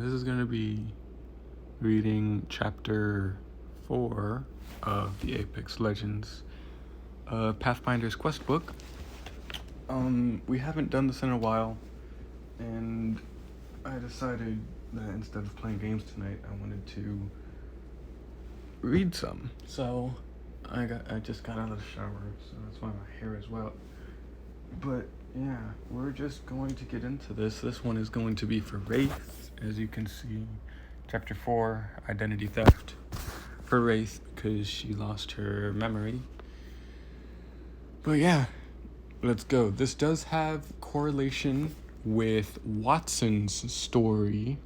This is going to be reading chapter 4 of the Apex Legends Pathfinder's quest book. We haven't done this in a while, and I decided that instead of playing games tonight, I wanted to read some. So I just got out of the shower, so that's why my hair is wet. But yeah, we're just going to get into this. This one is going to be for Wraith, as you can see. Chapter 4, Identity Theft. For Wraith, because she lost her memory. But yeah, let's go. This does have correlation with Watson's story.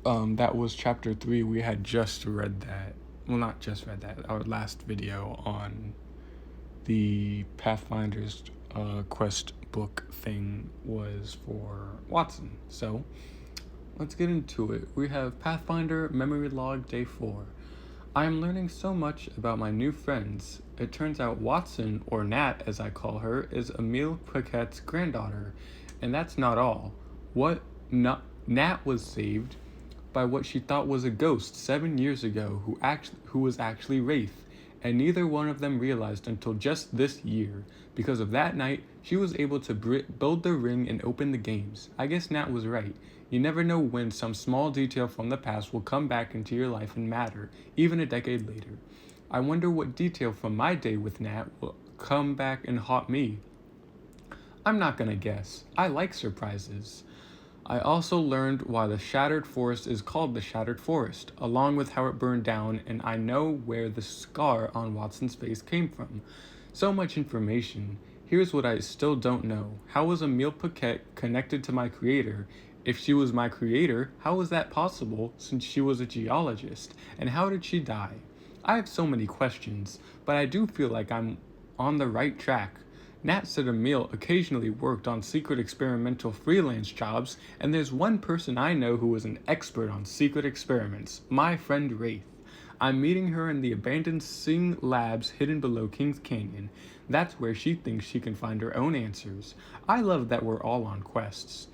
That was chapter 3. We had just read that. Well, not just read that. Our last video on the Pathfinder's quest book thing was for Watson. So let's get into it. We have Pathfinder Memory Log Day 4. I am learning so much about my new friends. It turns out Watson, or Nat as I call her, is Emile Paquette's granddaughter. And that's not all. Nat was saved by what she thought was a ghost 7 years ago who was actually Wraith, and neither one of them realized until just this year. Because of that night, she was able to build the ring and open the games. I guess Nat was right. You never know when some small detail from the past will come back into your life and matter, even a decade later. I wonder what detail from my day with Nat will come back and haunt me. I'm not gonna guess. I like surprises. I also learned why the Shattered Forest is called the Shattered Forest, along with how it burned down, and I know where the scar on Watson's face came from. So much information. Here's what I still don't know. How was Emile Paquette connected to my creator? If she was my creator, how was that possible since she was a geologist? And how did she die? I have so many questions, but I do feel like I'm on the right track. Nat said Emile occasionally worked on secret experimental freelance jobs, and there's one person I know who is an expert on secret experiments, my friend Wraith. I'm meeting her in the abandoned Sing Labs hidden below Kings Canyon. That's where she thinks she can find her own answers. I love that we're all on quests.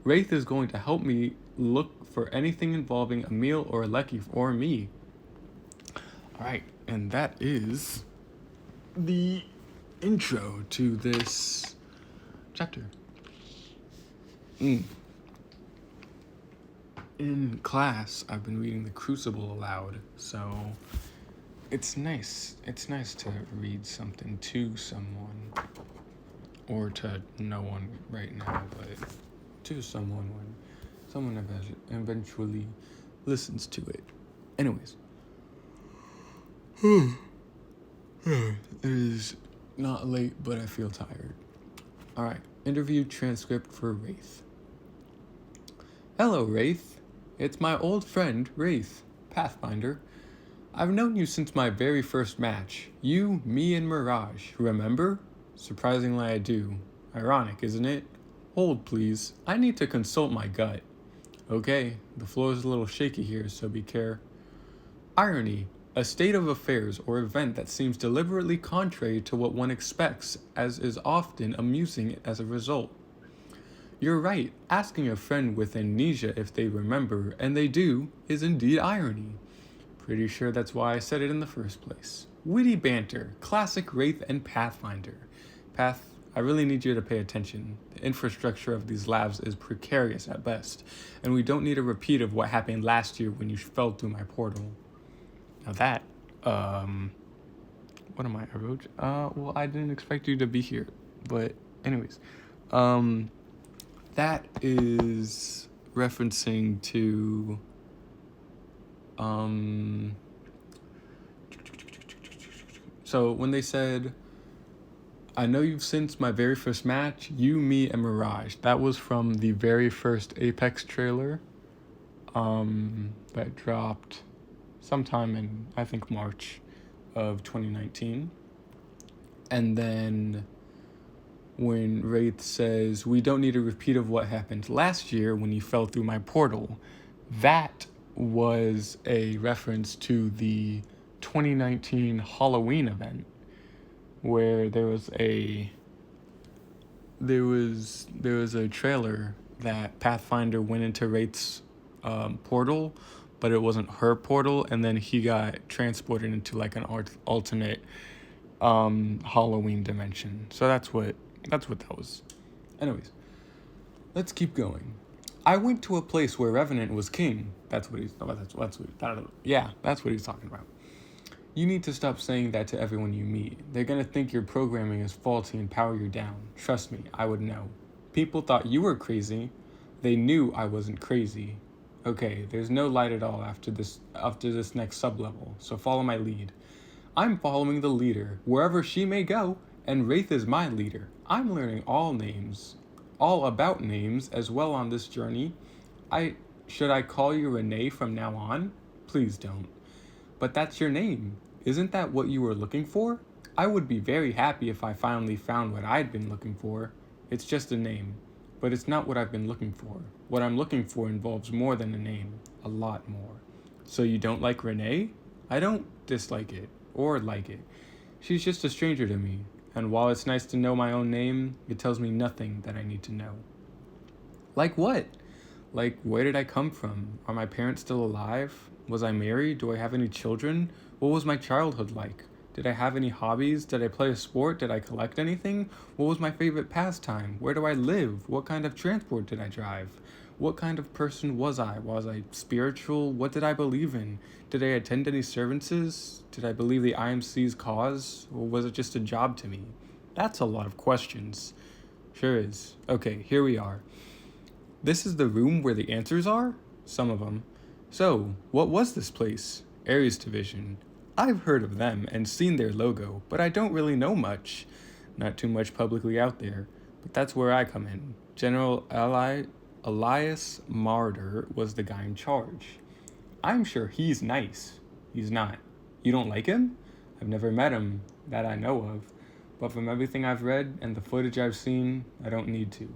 Wraith is going to help me look for anything involving Emile or Aleki or me. Alright, and that is the intro to this chapter. In class, I've been reading The Crucible aloud, so it's nice. It's nice to read something to someone, or to no one right now, but to someone when someone eventually listens to it. Anyways. It is not late, but I feel tired. Alright, interview transcript for Wraith. Hello, Wraith. It's my old friend, Wraith, Pathfinder. I've known you since my very first match. You, me, and Mirage, remember? Surprisingly, I do. Ironic, isn't it? Hold, please. I need to consult my gut. Okay, the floor is a little shaky here, so be care. Irony. A state of affairs or event that seems deliberately contrary to what one expects, as is often amusing as a result. You're right, asking a friend with amnesia if they remember, and they do, is indeed irony. Pretty sure that's why I said it in the first place. Witty banter, classic Wraith and Pathfinder. I really need you to pay attention. The infrastructure of these labs is precarious at best, and we don't need a repeat of what happened last year when you fell through my portal. Now that, what am I wrote? Well, I didn't expect you to be here, but anyways, that is referencing to, so when they said, I know you've since my very first match, you, me, and Mirage, that was from the very first Apex trailer, that dropped sometime in, I think, March of 2019. And then when Wraith says, we don't need a repeat of what happened last year when you fell through my portal, that was a reference to the 2019 Halloween event, where there was a trailer that Pathfinder went into Wraith's portal, but it wasn't her portal, and then he got transported into like an alternate Halloween dimension. So that's what that was. Anyways, let's keep going. I went to a place where Revenant was king. That's what he's talking about. You need to stop saying that to everyone you meet. They're gonna think your programming is faulty and power you down. Trust me, I would know. People thought you were crazy. They knew I wasn't crazy. Okay, there's no light at all after this next sublevel, so follow my lead. I'm following the leader, wherever she may go, and Wraith is my leader. I'm learning all about names as well on this journey. Should I call you Renee from now on? Please don't. But that's your name. Isn't that what you were looking for? I would be very happy if I finally found what I'd been looking for. It's just a name, but it's not what I've been looking for. What I'm looking for involves more than a name, a lot more. So you don't like Renee? I don't dislike it, or like it. She's just a stranger to me, and while it's nice to know my own name, it tells me nothing that I need to know. Like what? Like, where did I come from? Are my parents still alive? Was I married? Do I have any children? What was my childhood like? Did I have any hobbies? Did I play a sport? Did I collect anything? What was my favorite pastime? Where do I live? What kind of transport did I drive? What kind of person was I? Was I spiritual? What did I believe in? Did I attend any services? Did I believe the IMC's cause? Or was it just a job to me? That's a lot of questions. Sure is. Okay, here we are. This is the room where the answers are? Some of them. So, what was this place? Ares Division. I've heard of them and seen their logo, but I don't really know much. Not too much publicly out there, but that's where I come in. General Elias Marder was the guy in charge. I'm sure he's nice. He's not. You don't like him? I've never met him, that I know of, but from everything I've read and the footage I've seen, I don't need to.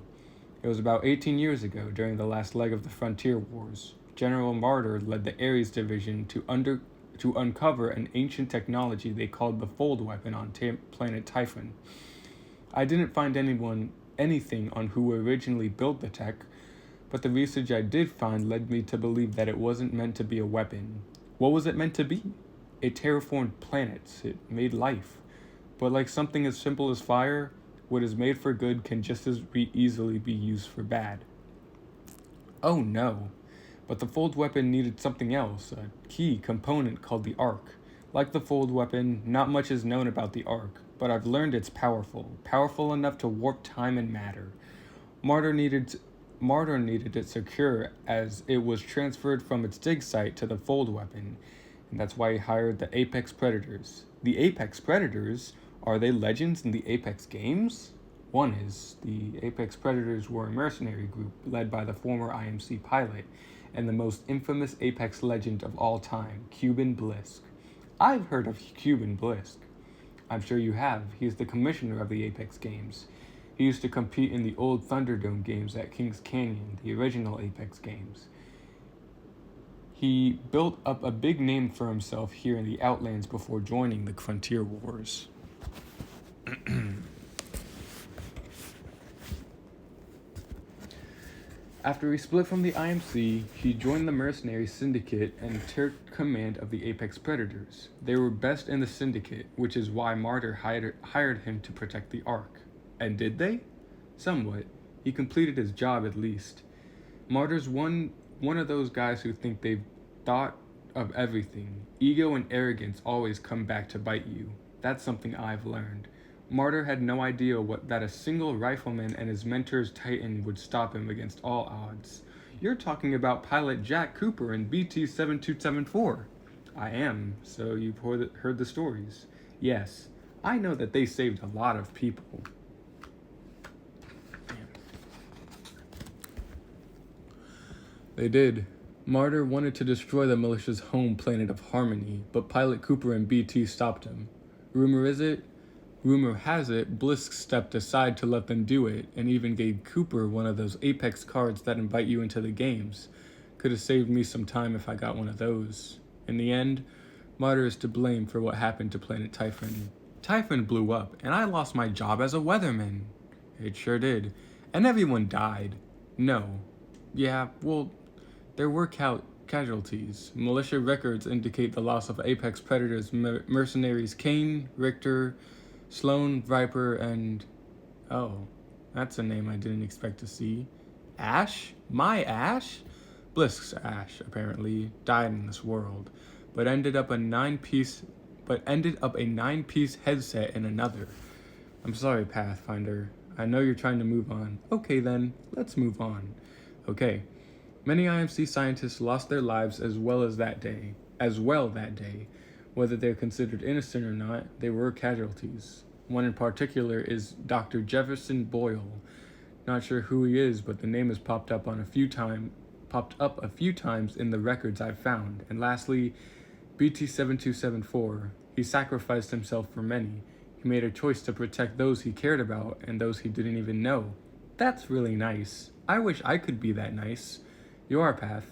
It was about 18 years ago, during the last leg of the Frontier Wars. General Marder led the Ares Division to uncover an ancient technology they called the Fold Weapon on planet Typhon. I didn't find anything on who originally built the tech, but the research I did find led me to believe that it wasn't meant to be a weapon. What was it meant to be? It terraformed planets. It made life. But like something as simple as fire, what is made for good can just as easily be used for bad. Oh no. But the Fold Weapon needed something else, a key component called the Arc. Like the Fold Weapon, not much is known about the Arc, but I've learned it's powerful enough to warp time and matter. Martyr needed it secure as it was transferred from its dig site to the Fold Weapon, and that's why he hired the Apex Predators. The Apex Predators? Are they legends in the Apex games? One is. The Apex Predators were a mercenary group led by the former IMC pilot and the most infamous Apex legend of all time, Cuban Blisk. I've heard of Cuban Blisk. I'm sure you have. He's the commissioner of the Apex games. He used to compete in the old Thunderdome games at Kings Canyon, the original Apex games. He built up a big name for himself here in the Outlands before joining the Frontier Wars. After he split from the IMC, he joined the mercenary syndicate and took command of the Apex Predators. They were best in the syndicate, which is why Martyr hired him to protect the Ark. And did they? Somewhat. He completed his job at least. Martyr's one of those guys who think they've thought of everything. Ego and arrogance always come back to bite you. That's something I've learned. Martyr had no idea that a single rifleman and his mentor's Titan would stop him against all odds. You're talking about pilot Jack Cooper in BT-7274. I am, so you've heard the stories. Yes, I know that they saved a lot of people. They did. Martyr wanted to destroy the militia's home planet of Harmony, but Pilot Cooper and BT stopped him. Rumor has it, Blisk stepped aside to let them do it, and even gave Cooper one of those Apex cards that invite you into the games. Could have saved me some time if I got one of those. In the end, Martyr is to blame for what happened to planet Typhon. Typhon blew up, and I lost my job as a weatherman. It sure did. And everyone died. No. Yeah, well, There were casualties. Militia records indicate the loss of Apex Predators mercenaries Kane, Richter, Sloan, Viper, and... oh, that's a name I didn't expect to see. Ash? My Ash? Blisk's Ash, apparently, died in this world, but ended up a nine-piece headset in another. I'm sorry, Pathfinder. I know you're trying to move on. Okay then, let's move on. Okay. Many IMC scientists lost their lives as well that day. Whether they're considered innocent or not, they were casualties. One in particular is Dr. Jefferson Boyle. Not sure who he is, but the name has popped up a few times in the records I've found. And lastly, BT-7274. He sacrificed himself for many. He made a choice to protect those he cared about and those he didn't even know. That's really nice. I wish I could be that nice. You are, Path.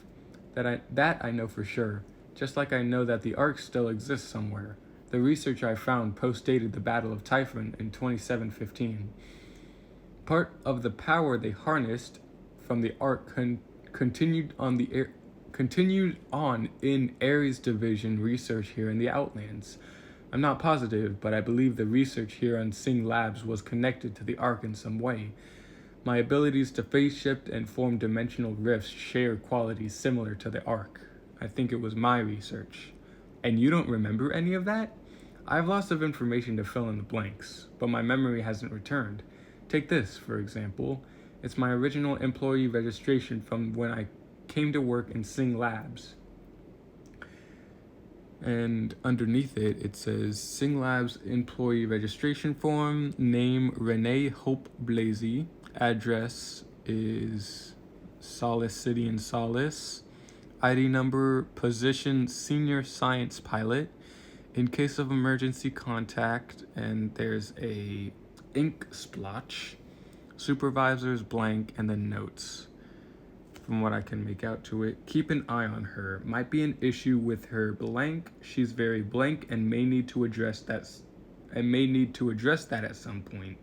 That I know for sure. Just like I know that the Ark still exists somewhere. The research I found post-dated the Battle of Typhon in 2715. Part of the power they harnessed from the Ark continued on in Ares Division research here in the Outlands. I'm not positive, but I believe the research here on Sing Labs was connected to the Ark in some way. My abilities to phase shift and form dimensional rifts share qualities similar to the Ark. I think it was my research. And you don't remember any of that? I have lots of information to fill in the blanks, but my memory hasn't returned. Take this, for example. It's my original employee registration from when I came to work in Sing Labs. And underneath it, it says Sing Labs employee registration form, name Renee Hope Blasey, address is Solace City in Solace, ID number, position senior science pilot, in case of emergency contact, and there's a ink splotch, supervisors blank, and then notes. From what I can make out to it, keep an eye on her. Might be an issue with her blank. She's very blank and may need to address that at some point.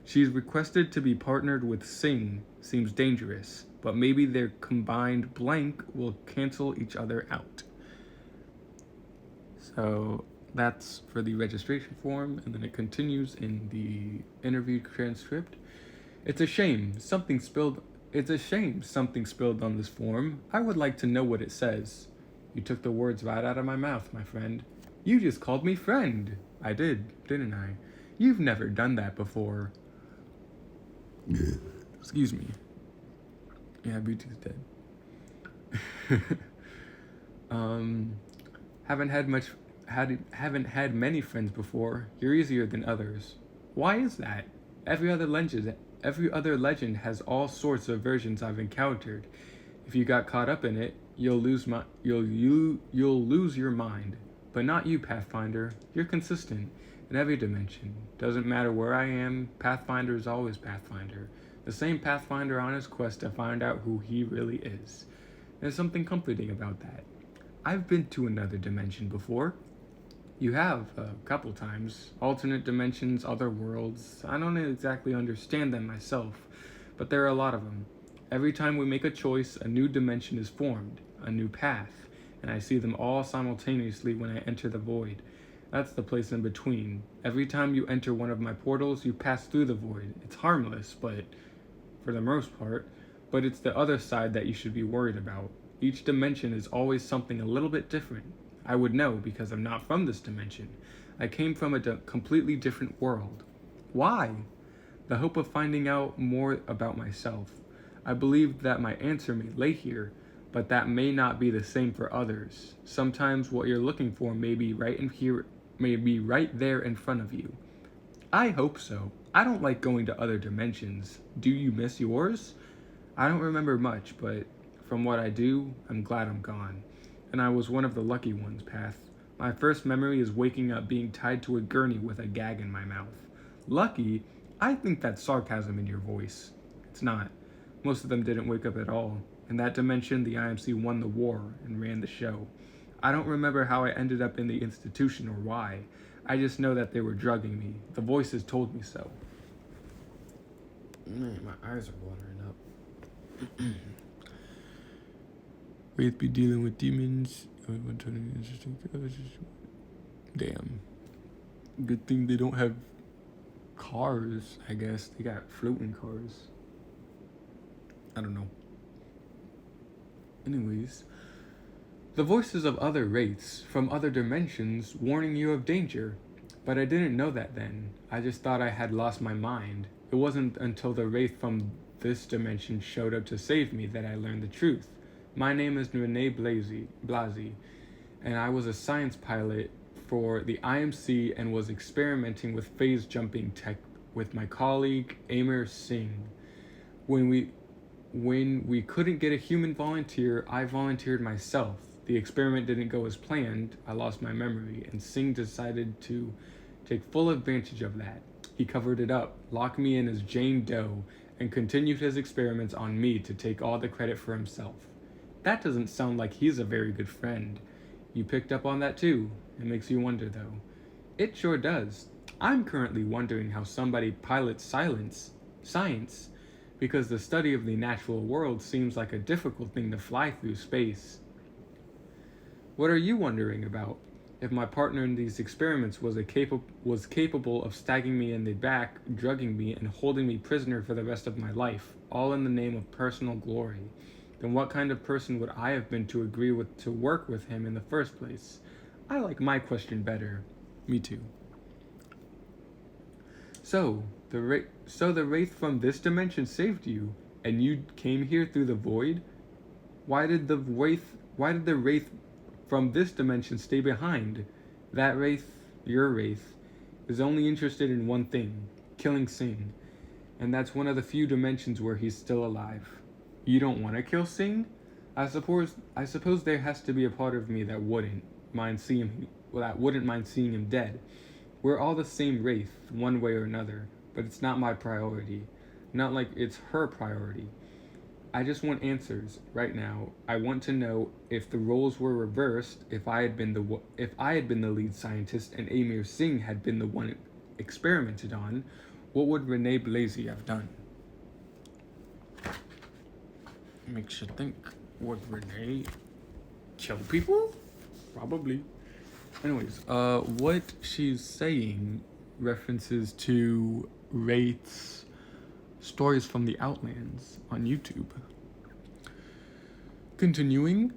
She's requested to be partnered with Sing. Seems dangerous, but maybe their combined blank will cancel each other out. So that's for the registration form, and then it continues in the interview transcript. It's a shame something spilled on this form. I would like to know what it says. You took the words right out of my mouth, my friend. You just called me friend. I did, didn't I? You've never done that before. Excuse me. Yeah, BT's dead. Haven't had many friends before. You're easier than others. Why is that? Every other legend has all sorts of versions I've encountered. If you got caught up in it, you'll lose your mind. But not you, Pathfinder. You're consistent in every dimension. Doesn't matter where I am, Pathfinder is always Pathfinder. The same Pathfinder on his quest to find out who he really is. There's something comforting about that. I've been to another dimension before. You have, a couple times. Alternate dimensions, other worlds. I don't exactly understand them myself, but there are a lot of them. Every time we make a choice, a new dimension is formed, a new path, and I see them all simultaneously when I enter the void. That's the place in between. Every time you enter one of my portals, you pass through the void. It's harmless, but for the most part, but it's the other side that you should be worried about. Each dimension is always something a little bit different. I would know because I'm not from this dimension. I came from a completely different world. Why? The hope of finding out more about myself. I believe that my answer may lay here, but that may not be the same for others. Sometimes what you're looking for may be right there in front of you. I hope so. I don't like going to other dimensions. Do you miss yours? I don't remember much, but from what I do, I'm glad I'm gone. And I was one of the lucky ones, Path. My first memory is waking up being tied to a gurney with a gag in my mouth. Lucky? I think that's sarcasm in your voice. It's not. Most of them didn't wake up at all. In that dimension, the IMC won the war and ran the show. I don't remember how I ended up in the institution or why. I just know that they were drugging me. The voices told me so. Man, my eyes are watering up. Wraith be dealing with demons. Damn. Good thing they don't have cars, I guess. They got floating cars. I don't know. Anyways, the voices of other wraiths from other dimensions warning you of danger. But I didn't know that then. I just thought I had lost my mind. It wasn't until the wraith from this dimension showed up to save me that I learned the truth. My name is Rene Blasi, and I was a science pilot for the IMC and was experimenting with phase jumping tech with my colleague Amir Singh. When we couldn't get a human volunteer, I volunteered myself. The experiment didn't go as planned. I lost my memory, and Singh decided to take full advantage of that. He covered it up, locked me in as Jane Doe, and continued his experiments on me to take all the credit for himself. That doesn't sound like he's a very good friend. You picked up on that too. It makes you wonder, though. It sure does. I'm currently wondering how somebody pilots science, because the study of the natural world seems like a difficult thing to fly through space. What are you wondering about? If my partner in these experiments was capable of stabbing me in the back, drugging me, and holding me prisoner for the rest of my life, all in the name of personal glory, then what kind of person would I have been to agree to work with him in the first place? I like my question better. Me too. So the wraith from this dimension saved you, and you came here through the void? Why did the wraith from this dimension stay behind? That wraith, your wraith, is only interested in one thing: killing Singh. And that's one of the few dimensions where he's still alive. You don't want to kill Singh? I suppose there has to be a part of me that wouldn't mind seeing him dead. We're all the same wraith, one way or another, but it's not my priority. Not like it's her priority. I just want answers right now. I want to know if the roles were reversed, if I had been the lead scientist and Amir Singh had been the one experimented on, what would Rene Blasi have done? Makes you think. Would Rene kill people? Probably. Anyways, what she's saying references to Wraith's Stories from the Outlands on YouTube. Continuing,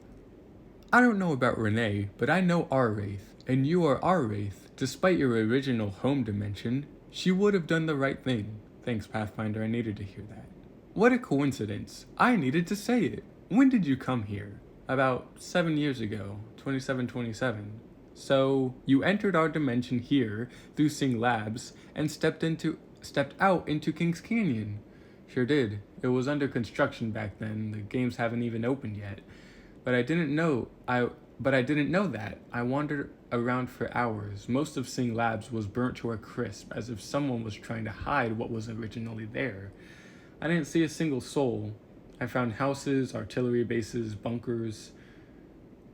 I don't know about Rene, but I know our Wraith, and you are our Wraith. Despite your original home dimension, she would have done the right thing. Thanks, Pathfinder, I needed to hear that. What a coincidence. I needed to say it. When did you come here? About 7 years ago, 2727. So, you entered our dimension here through Sing Labs and stepped out into Kings Canyon. Sure did. It was under construction back then. The games haven't even opened yet. But I didn't know that. I wandered around for hours. Most of Sing Labs was burnt to a crisp, as if someone was trying to hide what was originally there. I didn't see a single soul. I found houses, artillery bases, bunkers,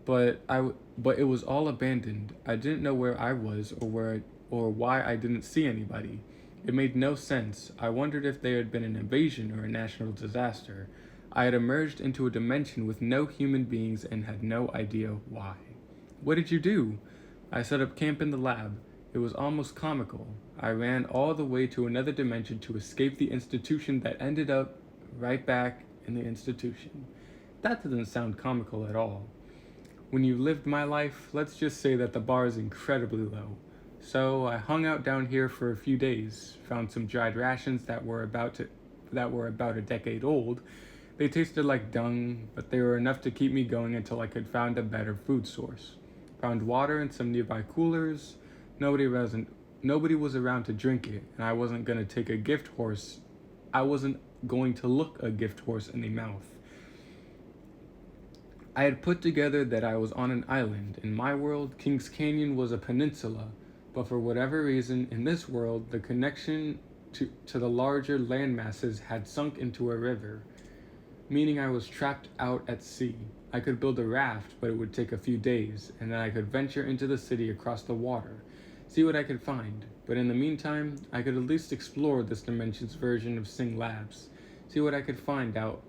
but it was all abandoned. I didn't know where I was or why I didn't see anybody. It made no sense. I wondered if there had been an invasion or a national disaster. I had emerged into a dimension with no human beings and had no idea why. What did you do? I set up camp in the lab. It was almost comical. I ran all the way to another dimension to escape the institution that ended up right back in the institution. That doesn't sound comical at all. When you lived my life, let's just say that the bar is incredibly low. So I hung out down here for a few days, found some dried rations that were about a decade old. They tasted like dung, but they were enough to keep me going until I could find a better food source. Found water in some nearby coolers. Nobody was around to drink it, and I wasn't going to look a gift horse in the mouth. I had put together that I was on an island. In my world, Kings Canyon was a peninsula, but for whatever reason, in this world, the connection to the larger land masses had sunk into a river, meaning I was trapped out at sea. I could build a raft, but it would take a few days, and then I could venture into the city across the water, see what I could find. But in the meantime, I could at least explore this dimension's version of Sing Labs, see what I could find out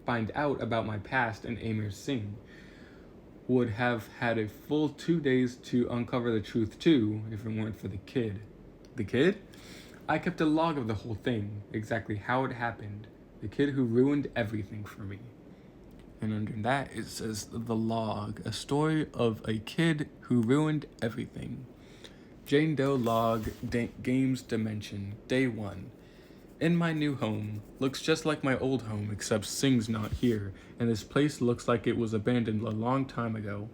find out about my past and Amir Singh. Would have had a full 2 days to uncover the truth too, if it weren't for the kid. The kid? I kept a log of the whole thing, exactly how it happened. The kid who ruined everything for me. And under that it says the log, a story of a kid who ruined everything. Jane Doe log, games dimension, day 1. In my new home, looks just like my old home except Singh's not here, and this place looks like it was abandoned a long time ago.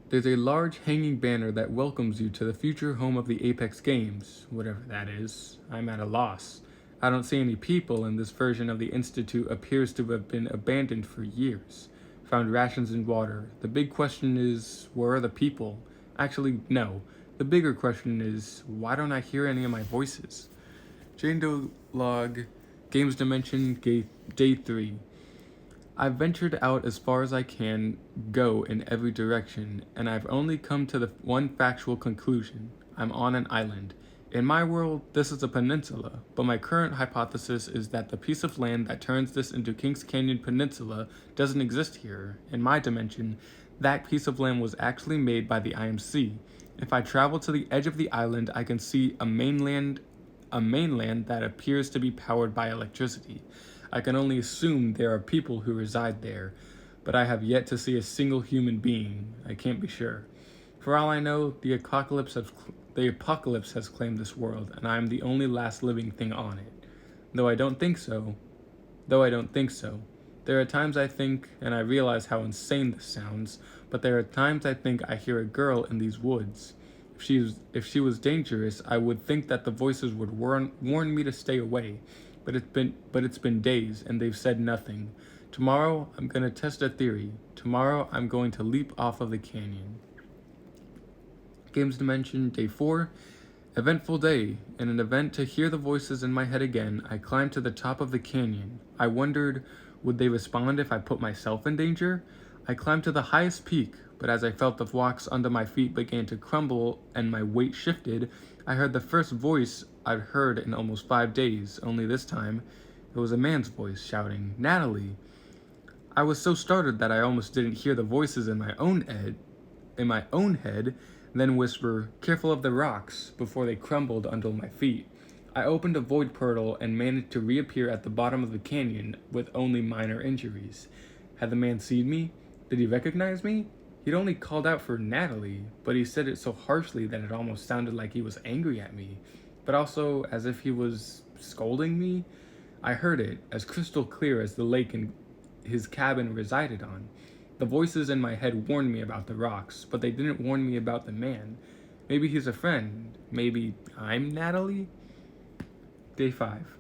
There's a large hanging banner that welcomes you to the future home of the Apex Games, whatever that is. I'm at a loss. I don't see any people, and this version of the Institute appears to have been abandoned for years. Found rations and water. The big question is, where are the people? Actually, no. The bigger question is, why don't I hear any of my voices? Jane Doe log, games dimension, day 3. I've ventured out as far as I can go in every direction, and I've only come to the one factual conclusion. I'm on an island. In my world, this is a peninsula, but my current hypothesis is that the piece of land that turns this into Kings Canyon Peninsula doesn't exist here. In my dimension, that piece of land was actually made by the IMC. If I travel to the edge of the island, I can see a mainland that appears to be powered by electricity. I can only assume there are people who reside there, but I have yet to see a single human being. I can't be sure. For all I know, the apocalypse has claimed this world, and I am the only last living thing on it. Though I don't think so. There are times I think, and I realize how insane this sounds, but there are times I think I hear a girl in these woods. If she was dangerous, I would think that the voices would warn me to stay away. But it's been days, and they've said nothing. Tomorrow, I'm going to test a theory. Tomorrow, I'm going to leap off of the canyon. Games Dimension, day 4. Eventful day. In an event to hear the voices in my head again, I climbed to the top of the canyon. I wondered, would they respond if I put myself in danger? I climbed to the highest peak, but as I felt the rocks under my feet began to crumble and my weight shifted, I heard the first voice I'd heard in almost 5 days, only this time it was a man's voice shouting, "Natalie!" I was so startled that I almost didn't hear the voices in my own head, then whisper, "Careful of the rocks," before they crumbled under my feet. I opened a void portal and managed to reappear at the bottom of the canyon with only minor injuries. Had the man seen me? Did he recognize me? He'd only called out for Natalie, but he said it so harshly that it almost sounded like he was angry at me, but also as if he was scolding me. I heard it, as crystal clear as the lake his cabin resided on. The voices in my head warned me about the rocks, but they didn't warn me about the man. Maybe he's a friend. Maybe I'm Natalie? Day 5.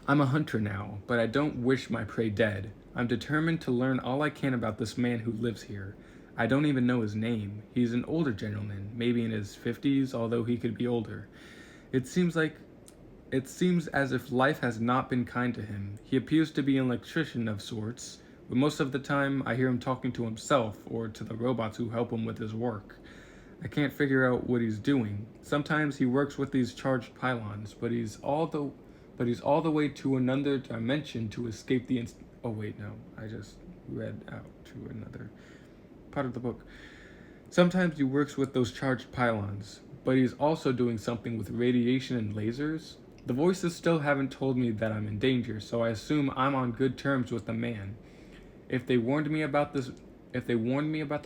I'm a hunter now, but I don't wish my prey dead. I'm determined to learn all I can about this man who lives here. I don't even know his name. He's an older gentleman, maybe in his 50s, although he could be older. It seems as if life has not been kind to him. He appears to be an electrician of sorts, but most of the time I hear him talking to himself or to the robots who help him with his work. I can't figure out what he's doing. Sometimes he works with these charged pylons, but he's all the way to another dimension to escape the oh wait, no, I just read out to another part of the book. Sometimes he works with those charged pylons, but he's also doing something with radiation and lasers. The voices still haven't told me that I'm in danger, so I assume I'm on good terms with the man. If they warned me about the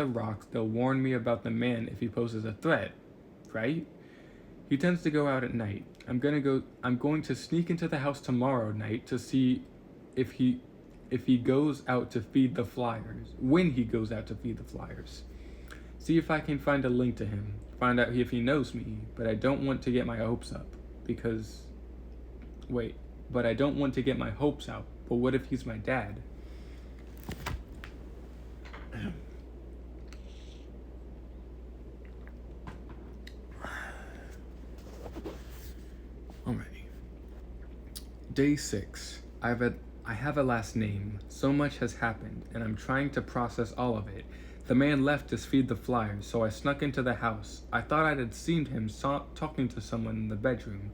rocks, they'll warn me about the man if he poses a threat, right? He tends to go out at night. I'm going to sneak into the house tomorrow night to see if he goes out to feed the flyers. When he goes out to feed the flyers. See if I can find a link to him. Find out if he knows me, but I don't want to get my hopes up. But what if he's my dad? Alrighty. Day 6. I have a last name. So much has happened, and I'm trying to process all of it. The man left to feed the flyers, so I snuck into the house. I thought I had seen him talking to someone in the bedroom.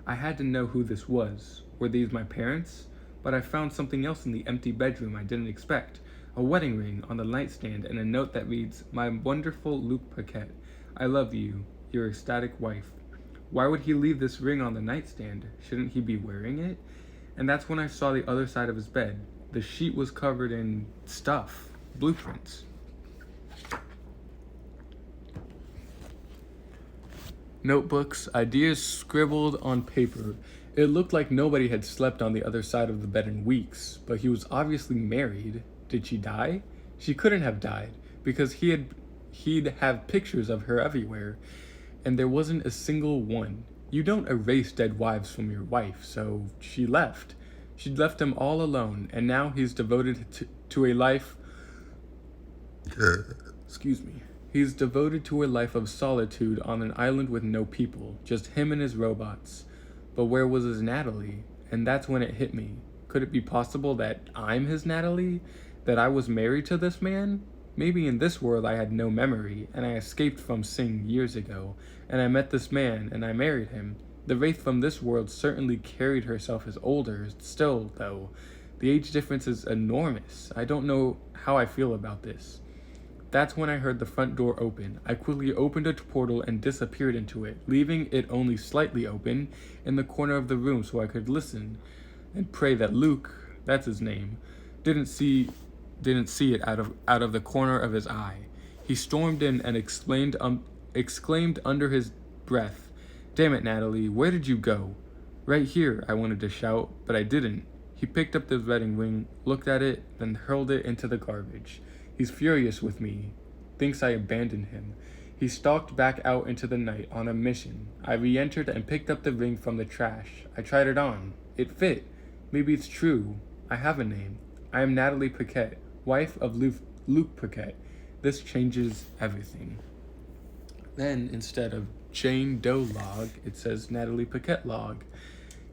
I had to know who this was. Were these my parents? but I found something else in the empty bedroom I didn't expect. A wedding ring on the nightstand and a note that reads, "My wonderful Luke Paquette, I love you, your ecstatic wife." Why would he leave this ring on the nightstand? Shouldn't he be wearing it? And that's when I saw the other side of his bed. The sheet was covered in stuff, blueprints. Notebooks, ideas scribbled on paper. It looked like nobody had slept on the other side of the bed in weeks, but he was obviously married. Did she die? She couldn't have died, because he'd have pictures of her everywhere, and there wasn't a single one. You don't erase dead wives from your wife, so she left. She'd left him all alone, and now he's devoted to a life... Excuse me. He's devoted to a life of solitude on an island with no people, just him and his robots. But where was his Natalie? And that's when it hit me. Could it be possible that I'm his Natalie? That I was married to this man? Maybe in this world I had no memory, and I escaped from Sing years ago, and I met this man, and I married him. The Wraith from this world certainly carried herself as older. Still, though, the age difference is enormous. I don't know how I feel about this. That's when I heard the front door open. I quickly opened a portal and disappeared into it, leaving it only slightly open in the corner of the room so I could listen and pray that Luke, that's his name, didn't see it out of the corner of his eye. He stormed in and exclaimed under his breath, "Damn it, Natalie, where did you go?" "Right here," I wanted to shout, but I didn't. He picked up the wedding ring, looked at it, then hurled it into the garbage. He's furious with me, thinks I abandoned him. He stalked back out into the night on a mission. I re-entered and picked up the ring from the trash. I tried it on. It fit. Maybe it's true. I have a name. I am Natalie Paquette, wife of Luke Paquette. This changes everything. Then, instead of Jane Doe log, it says Natalie Paquette log.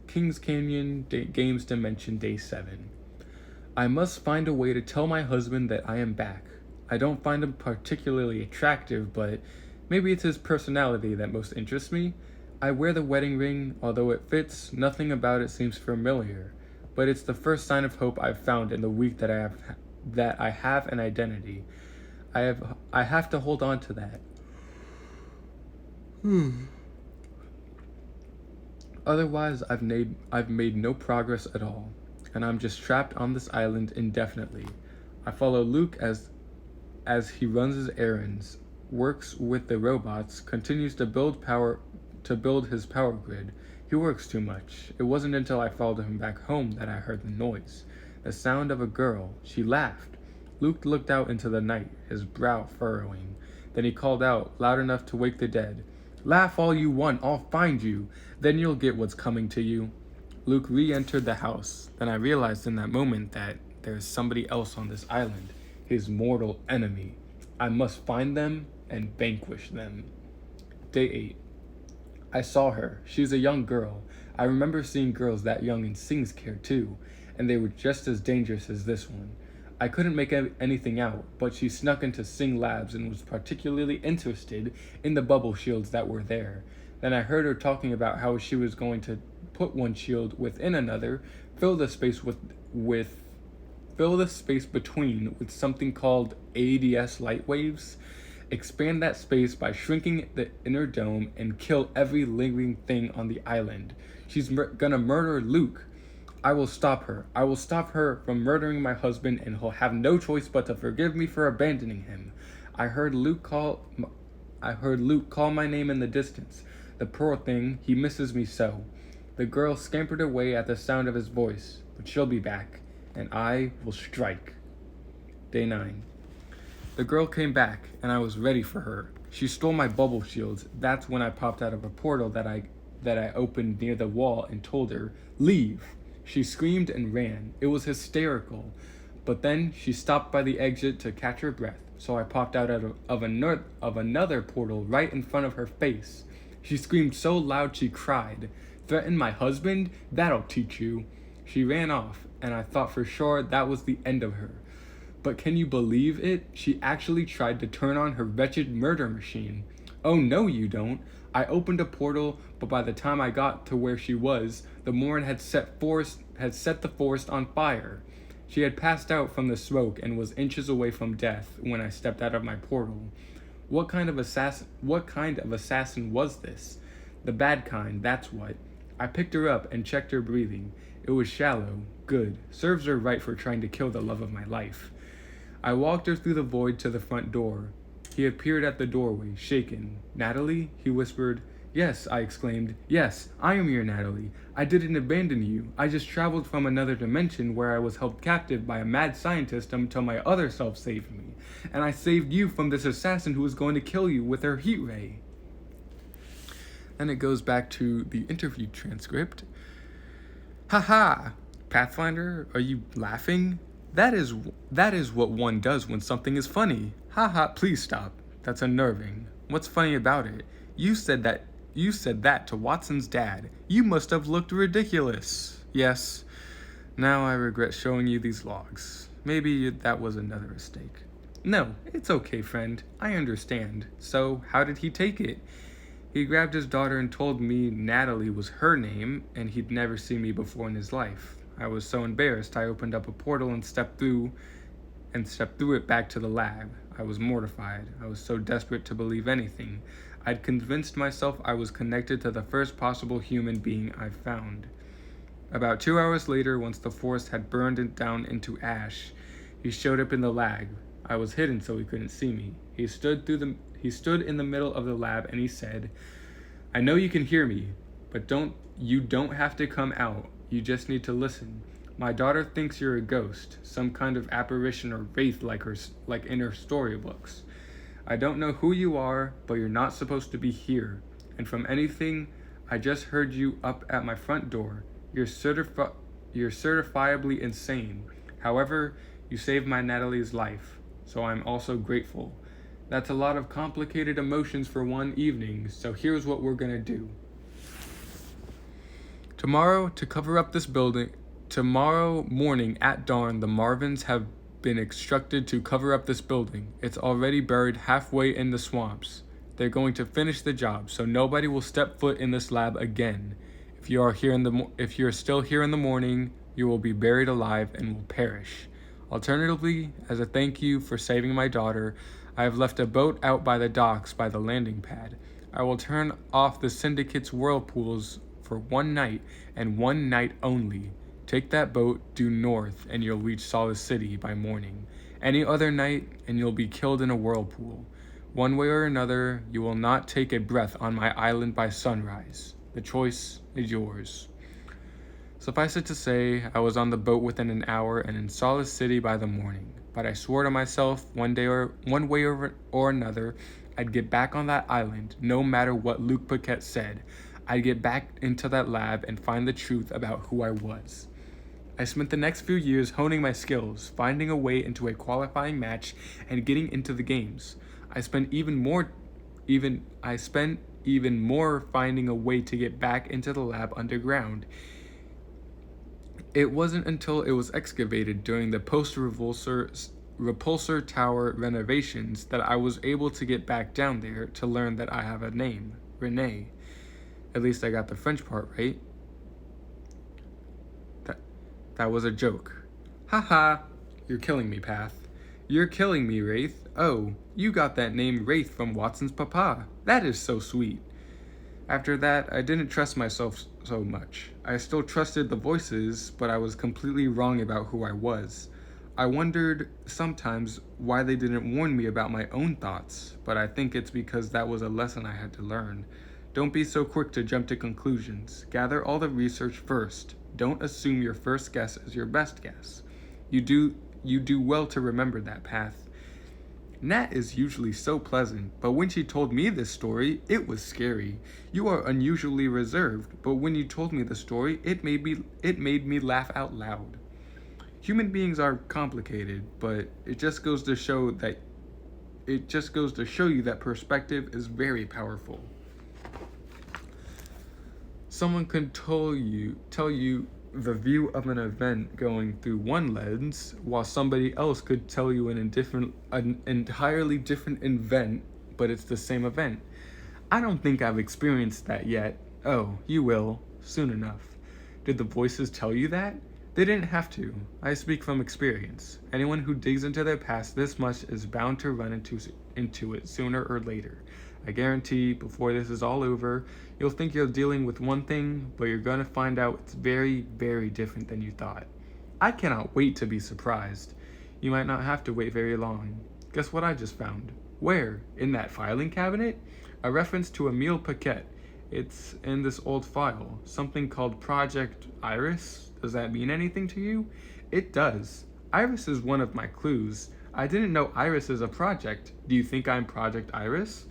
Kings Canyon Games Dimension Day 7. I must find a way to tell my husband that I am back. I don't find him particularly attractive, but maybe it's his personality that most interests me. I wear the wedding ring, although it fits, nothing about it seems familiar. But it's the first sign of hope I've found in the week that I have an identity. I have to hold on to that. Otherwise, I've made no progress at all, and I'm just trapped on this island indefinitely. I follow Luke as he runs his errands, works with the robots, continues to build his power grid. He works too much. It wasn't until I followed him back home that I heard the noise. The sound of a girl. She laughed. Luke looked out into the night, his brow furrowing. Then he called out, loud enough to wake the dead. "Laugh all you want, I'll find you. Then you'll get what's coming to you." Luke re-entered the house. Then I realized in that moment that there's somebody else on this island, his mortal enemy. I must find them and vanquish them. Day 8. I saw her. She's a young girl. I remember seeing girls that young in Sing's care too, and they were just as dangerous as this one. I couldn't make anything out, but she snuck into Sing Labs and was particularly interested in the bubble shields that were there. Then I heard her talking about how she was going to put one shield within another, fill the space between with something called ADS light waves, expand that space by shrinking the inner dome, and kill every living thing on the island. She's gonna murder Luke. I will stop her. I will stop her from murdering my husband, and he'll have no choice but to forgive me for abandoning him. I heard Luke call my name in the distance. The poor thing, he misses me so. The girl scampered away at the sound of his voice, but she'll be back, and I will strike. Day 9. The girl came back, and I was ready for her. She stole my bubble shields. That's when I popped out of a portal that I opened near the wall and told her, "Leave." She screamed and ran. It was hysterical. But then she stopped by the exit to catch her breath, so I popped out of another portal right in front of her face. She screamed so loud she cried. "Threaten my husband? That'll teach you." She ran off, and I thought for sure that was the end of her. But can you believe it? She actually tried to turn on her wretched murder machine. Oh no, you don't. I opened a portal, but by the time I got to where she was, the Morin had set had set the forest on fire. She had passed out from the smoke and was inches away from death when I stepped out of my portal. What kind of assassin was this? The bad kind, that's what. I picked her up and checked her breathing. It was shallow. Good. Serves her right for trying to kill the love of my life. I walked her through the void to the front door. He appeared at the doorway, shaken. "Natalie?" he whispered. "Yes," I exclaimed. "Yes, I am your Natalie. I didn't abandon you. I just traveled from another dimension where I was held captive by a mad scientist until my other self saved me. And I saved you from this assassin who was going to kill you with her heat ray." Then it goes back to the interview transcript. "Haha, Pathfinder, are you laughing? That is what one does when something is funny. Haha, please stop. That's unnerving. What's funny about it? You said that to Watson's dad. You must have looked ridiculous." "Yes. Now I regret showing you these logs. Maybe that was another mistake." "No, it's okay, friend. I understand. So, how did he take it?" "He grabbed his daughter and told me Natalie was her name and he'd never seen me before in his life. I was so embarrassed I opened up a portal and stepped through it back to the lab. I was mortified. I was so desperate to believe anything. I'd convinced myself I was connected to the first possible human being I found. About 2 hours later, once the forest had burned it down into ash, he showed up in the lab. I was hidden so he couldn't see me. He stood in the middle of the lab and he said, 'I know you can hear me, but you don't have to come out. You just need to listen. My daughter thinks you're a ghost, some kind of apparition or wraith like in her storybooks. I don't know who you are, but you're not supposed to be here. And from anything, I just heard you up at my front door. You're certifiably insane. However, you saved my Natalie's life, so I'm also grateful. That's a lot of complicated emotions for one evening, so here's what we're gonna do. Tomorrow morning at dawn, the Marvins have been instructed to cover up this building. It's already buried halfway in the swamps. They're going to finish the job, so nobody will step foot in this lab again. If you're still here in the morning, you will be buried alive and will perish. Alternatively, as a thank you for saving my daughter, I have left a boat out by the docks by the landing pad. I will turn off the Syndicate's whirlpools for one night, and one night only. Take that boat due north, and you'll reach Solace City by morning. Any other night, and you'll be killed in a whirlpool. One way or another, you will not take a breath on my island by sunrise. The choice is yours." Suffice it to say, I was on the boat within an hour and in Solace City by the morning. But I swore to myself, one way or another, I'd get back on that island, no matter what Luke Paquette said. I'd get back into that lab and find the truth about who I was. I spent the next few years honing my skills, finding a way into a qualifying match, and getting into the games. I spent even more finding a way to get back into the lab underground. It wasn't until it was excavated during the post-repulsor tower renovations that I was able to get back down there to learn that I have a name, Renee. At least I got the French part right. That was a joke. Haha, you're killing me, Path. You're killing me, Wraith. Oh, you got that name Wraith from Watson's papa. That is so sweet. After that, I didn't trust myself so much. I still trusted the voices, but I was completely wrong about who I was. I wondered sometimes why they didn't warn me about my own thoughts, but I think it's because that was a lesson I had to learn. Don't be so quick to jump to conclusions. Gather all the research first. Don't assume your first guess is your best guess. You do well to remember that, Path. Nat is usually so pleasant, but when she told me this story, it was scary. You are unusually reserved, but when you told me the story, it made me laugh out loud. Human beings are complicated, but it just goes to show you that perspective is very powerful. Someone can tell you the view of an event going through one lens, while somebody else could tell you an entirely different event, but it's the same event. I don't think I've experienced that yet. Oh, you will, soon enough. Did the voices tell you that? They didn't have to. I speak from experience. Anyone who digs into their past this much is bound to run into it sooner or later. I guarantee, before this is all over, you'll think you're dealing with one thing, but you're gonna find out it's very, very different than you thought. I cannot wait to be surprised. You might not have to wait very long. Guess what I just found? Where? In that filing cabinet? A reference to Emile Paquette. It's in this old file, something called Project Iris. Does that mean anything to you? It does. Iris is one of my clues. I didn't know Iris is a project. Do you think I'm Project Iris?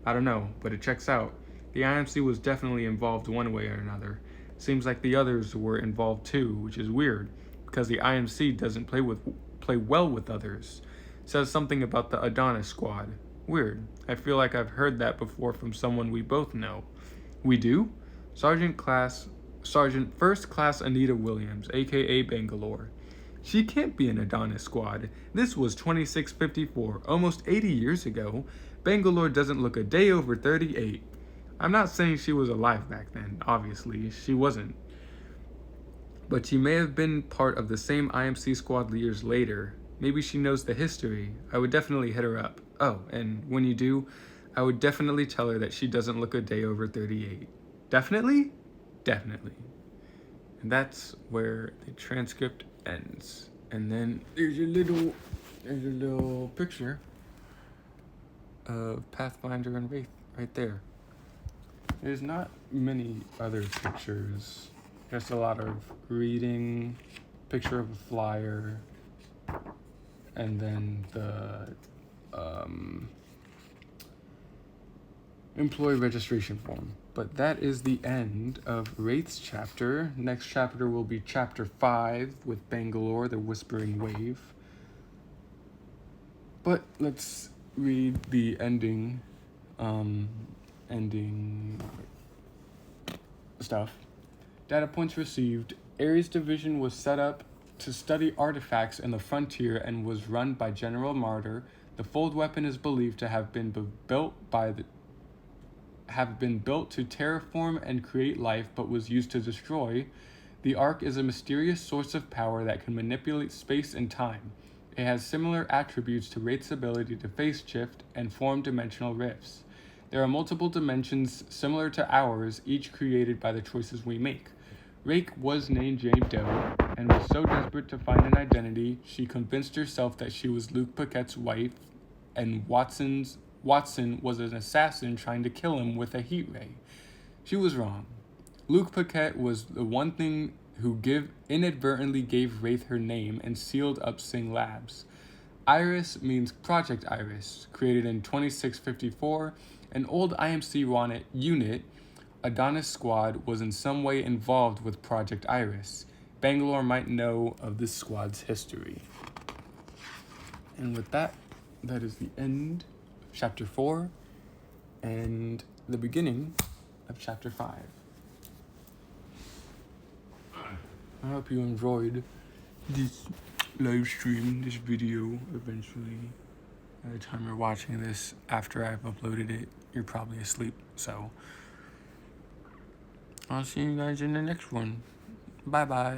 I don't know, but it checks out. The IMC was definitely involved one way or another. Seems like the others were involved too, which is weird, because the IMC doesn't play well with others. Says something about the Adonis Squad. Weird. I feel like I've heard that before from someone we both know. We do? Sergeant First Class Anita Williams, aka Bangalore. She can't be an Adonis Squad. This was 2654, almost 80 years ago. Bangalore doesn't look a day over 38. I'm not saying she was alive back then, obviously, she wasn't. But she may have been part of the same IMC squad years later. Maybe she knows the history. I would definitely hit her up. Oh, and when you do, I would definitely tell her that she doesn't look a day over 38. Definitely? Definitely. And that's where the transcript ends. And then there's a little picture of Pathfinder and Wraith right there. There's not many other pictures. Just a lot of reading, picture of a flyer, and then the employee registration form. But that is the end of Wraith's chapter. Next chapter will be chapter 5 with Bangalore, the Whispering Wave. But let's read the ending stuff. Data points received. Ares Division was set up to study artifacts in the frontier and was run by General Martyr. The fold weapon is believed to have been built to terraform and create life, but was used to destroy. The Ark is a mysterious source of power that can manipulate space and time. It has similar attributes to Wraith's ability to phase shift and form dimensional rifts. There are multiple dimensions similar to ours, each created by the choices we make. Rake was named Jane Doe, and was so desperate to find an identity, she convinced herself that she was Luke Paquette's wife, and Watson was an assassin trying to kill him with a heat ray. She was wrong. Luke Paquette was the one thing who inadvertently gave Wraith her name and sealed up Sing Labs. Iris means Project Iris, created in 2654. An old IMC unit, Adonis Squad, was in some way involved with Project Iris. Bangalore might know of this squad's history. And with that, that is the end of chapter 4 and the beginning of chapter 5. I hope you enjoyed this live stream, this video eventually. By the time you're watching this, after I've uploaded it, you're probably asleep. So I'll see you guys in the next one. Bye-bye.